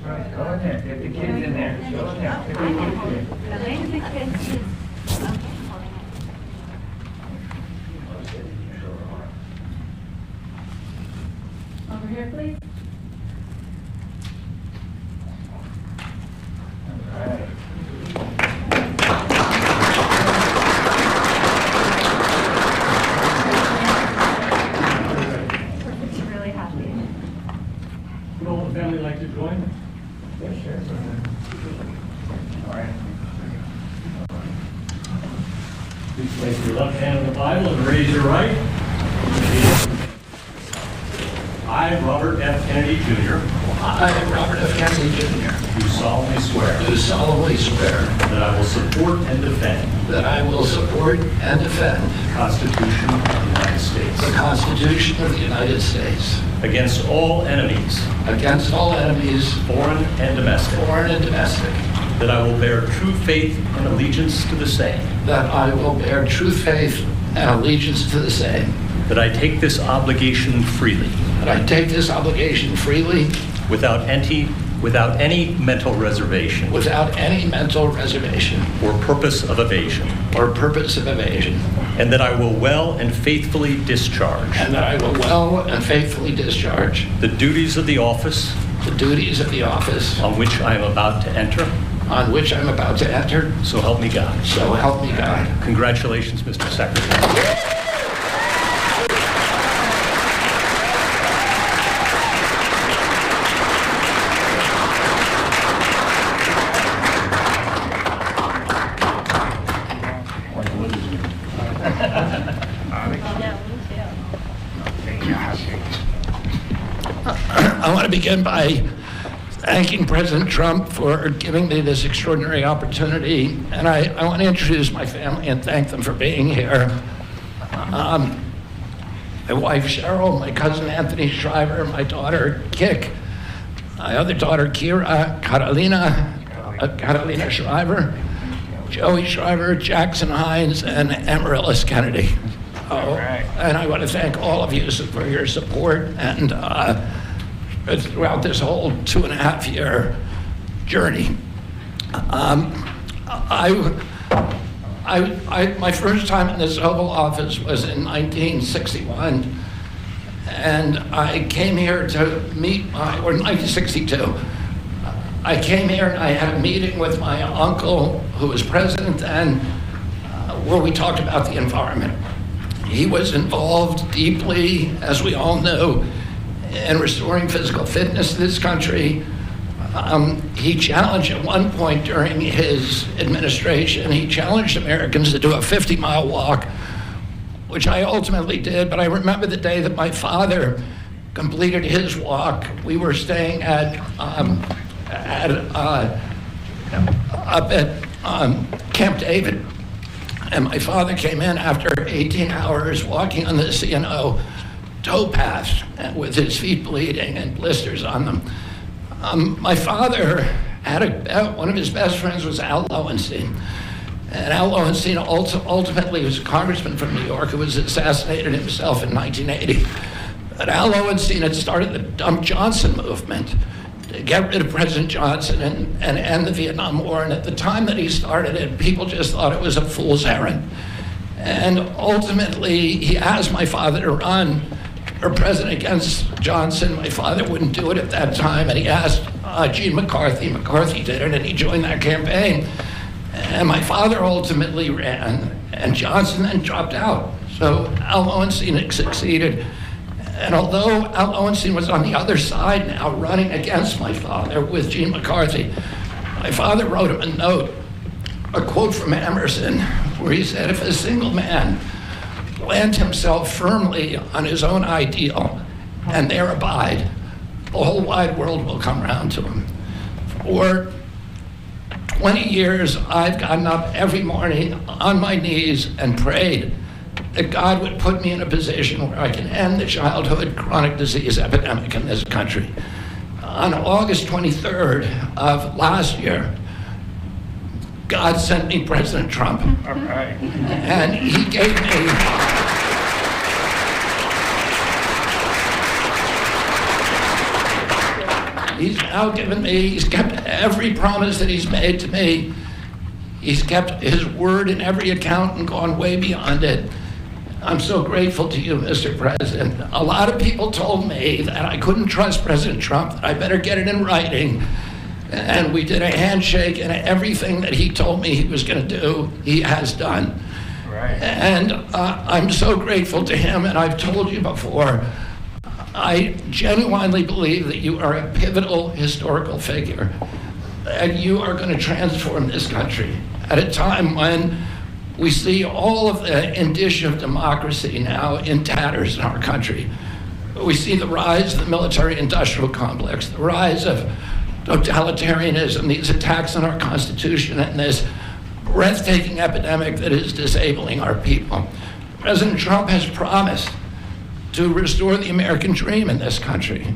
Right, go in there. Get the kids in there. Go in there. Get the kids in. Over here, please. All right. We're really happy. Would all the family like to join? Yeah, sure. All right. Please place your left hand on the Bible and raise your right. I, Robert F. Kennedy Jr., I, Robert F. Kennedy Jr., do solemnly swear do solemnly swear that I will support and defend that I will support and defend the Constitution of the United States the Constitution of the United States against all enemies, against all enemies, foreign and domestic, foreign and domestic, that I will bear true faith and allegiance to the same, that I will bear true faith and allegiance to the same, that I take this obligation freely, that I take this obligation freely without any mental reservation without any mental reservation or purpose of evasion, or purpose of evasion, and that I will well and faithfully discharge and that I will well and faithfully discharge the duties of the office the duties of the office on which I am about to enter. on which I'm about to enter. So help me God. So help me God. Congratulations, Mr. Secretary. I want to begin by thanking President Trump for giving me this extraordinary opportunity, and I want to introduce my family and thank them for being here. My wife Cheryl, my cousin Anthony Shriver, my daughter Kik, my other daughter Kira, Catalina Shriver, Joey Shriver, Jackson Hines, and Amaryllis Kennedy. And I want to thank all of you for your support and throughout this whole 2.5-year journey. My first time in this Oval Office was in 1961, and I came here to meet or 1962. I came here and I had a meeting with my uncle, who was president then, where we talked about the environment. He was involved deeply, as we all know, in restoring physical fitness to this country. He challenged at one point during his administration, he challenged Americans to do a 50-mile walk, which I ultimately did, but I remember the day that my father completed his walk. We were staying up at Camp David, and my father came in after 18 hours walking on the C&O towpath with his feet bleeding and blisters on them. My father had one of his best friends was Al Lowenstein. And Al Lowenstein ultimately was a congressman from New York who was assassinated himself in 1980. But Al Lowenstein had started the Dump Johnson movement to get rid of President Johnson and end the Vietnam War. And at the time that he started it, people just thought it was a fool's errand. And ultimately, he asked my father to run for president against Johnson. My father wouldn't do it at that time, and he asked Gene McCarthy. McCarthy did it, and he joined that campaign. And my father ultimately ran, and Johnson then dropped out. So Al Lowenstein succeeded. And although Al Lowenstein was on the other side now, running against my father with Gene McCarthy, my father wrote him a note, a quote from Emerson, where he said, "If a single man plant himself firmly on his own ideal and there abide, the whole wide world will come round to him." For 20 years, I've gotten up every morning on my knees and prayed that God would put me in a position where I can end the childhood chronic disease epidemic in this country. On August 23rd of last year, God sent me President Trump. All right. And he gave me He's now given me, he's kept every promise that he's made to me. He's kept his word in every account and gone way beyond it. I'm so grateful to you, Mr. President. A lot of people told me that I couldn't trust President Trump, that I better get it in writing. And we did a handshake, and everything that he told me he was going to do, he has done. Right. And I'm so grateful to him, and I've told you before, I genuinely believe that you are a pivotal historical figure, and you are going to transform this country at a time when we see all of the indicia of democracy now in tatters in our country. We see the rise of the military-industrial complex, the rise of totalitarianism, these attacks on our Constitution, and this breathtaking epidemic that is disabling our people. President Trump has promised to restore the American dream in this country.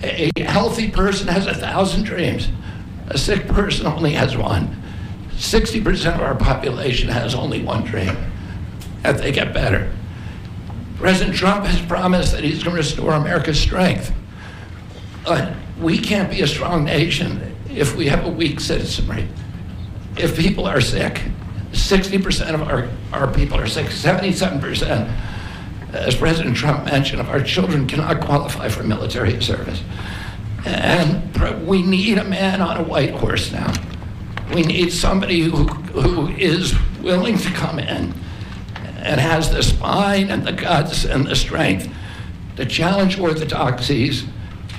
A healthy person has 1,000 dreams. A sick person only has one. 60% of our population has only one dream, that they get better. President Trump has promised that he's going to restore America's strength. We can't be a strong nation if we have a weak citizenry. If people are sick, 60% of our people are sick, 77%, as President Trump mentioned, of our children cannot qualify for military service. And we need a man on a white horse now. We need somebody who is willing to come in and has the spine and the guts and the strength to challenge orthodoxies,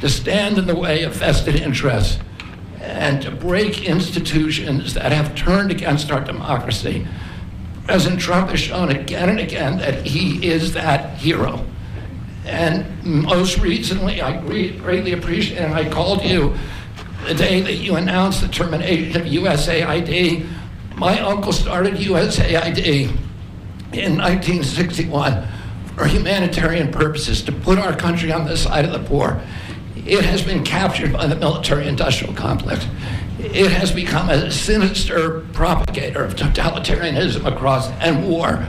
to stand in the way of vested interests, and to break institutions that have turned against our democracy. President Trump has shown again and again that he is that hero. And most recently, I greatly appreciate it, and I called you the day that you announced the termination of USAID. My uncle started USAID in 1961 for humanitarian purposes, to put our country on the side of the poor. It has been captured by the military-industrial complex. It has become a sinister propagator of totalitarianism and war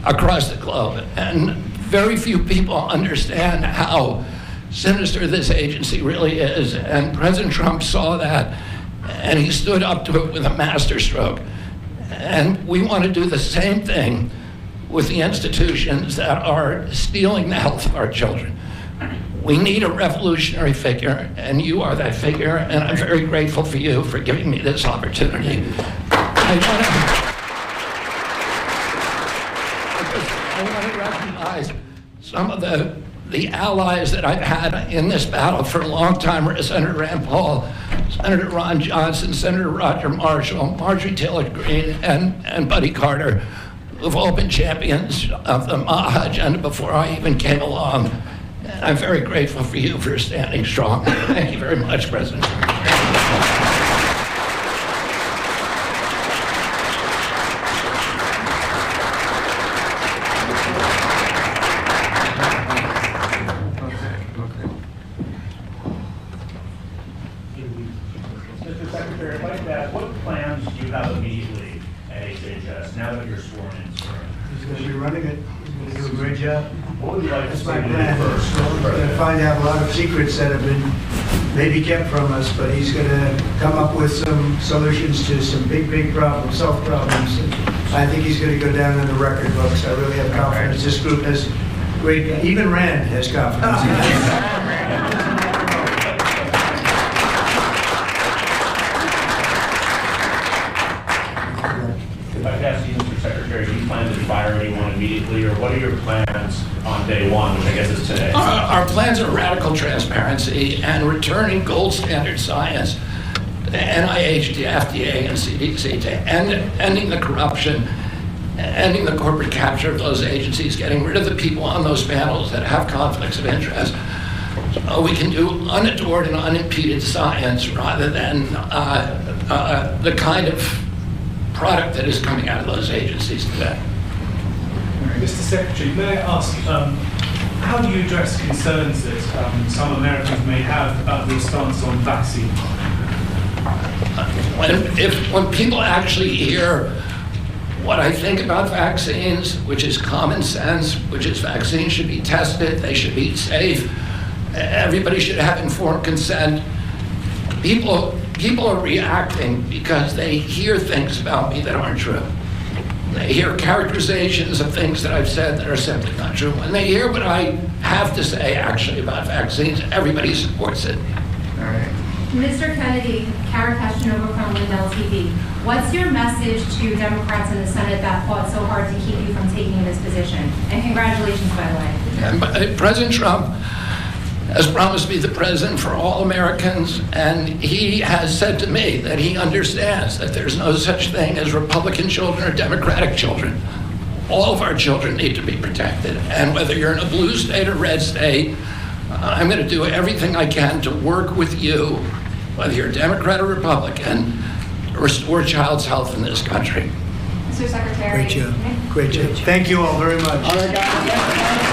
across the globe. And very few people understand how sinister this agency really is. And President Trump saw that, and he stood up to it with a masterstroke. And we want to do the same thing with the institutions that are stealing the health of our children. We need a revolutionary figure, and you are that figure, and I'm very grateful for you for giving me this opportunity. I want to recognize some of the allies that I've had in this battle for a long time: Senator Rand Paul, Senator Ron Johnson, Senator Roger Marshall, Marjorie Taylor Greene, and Buddy Carter, who've all been champions of the MAGA agenda before I even came along. I'm very grateful for you for standing strong. Thank you very much, President. Mr. Secretary, I'd like to ask, what plans do you have immediately at HHS now that you're sworn in, sir? He's going to be running it. He's going to do a great job. What would you like to That's see my him do plan. first? He's going to find out a lot of secrets that have been maybe kept from us, but he's going to come up with some solutions to some big problems, self problems. And I think he's going to go down in the record books. I really have confidence. This group has great, even Rand has confidence. If I could ask you, Mr. Secretary, do you plan to fire anyone immediately, or what are your plans on day one, which I guess is today? Our plans are radical transparency and returning gold standard science, the NIH, the FDA, and CDC, to ending the corruption, ending the corporate capture of those agencies, getting rid of the people on those panels that have conflicts of interest. So we can do unadored and unimpeded science rather than the kind of product that is coming out of those agencies today. Mr. Secretary, may I ask, how do you address concerns that some Americans may have about your stance on vaccine? When people actually hear what I think about vaccines, which is common sense, which is vaccines should be tested, they should be safe, everybody should have informed consent, People are reacting because they hear things about me that aren't true. They hear characterizations of things that I've said that are simply not true. When they hear what I have to say actually about vaccines, everybody supports it. All right. Mr. Kennedy, Kara Kashinova from Lindell TV. What's your message to Democrats in the Senate that fought so hard to keep you from taking this position? And congratulations, by the way. And President Trump has promised to be the president for all Americans, and he has said to me that he understands that there's no such thing as Republican children or Democratic children. All of our children need to be protected, and whether you're in a blue state or red state, I'm going to do everything I can to work with you, whether you're Democrat or Republican, to restore child's health in this country. Mr. Secretary. Great job. Great job. Thank you all very much. All right, guys.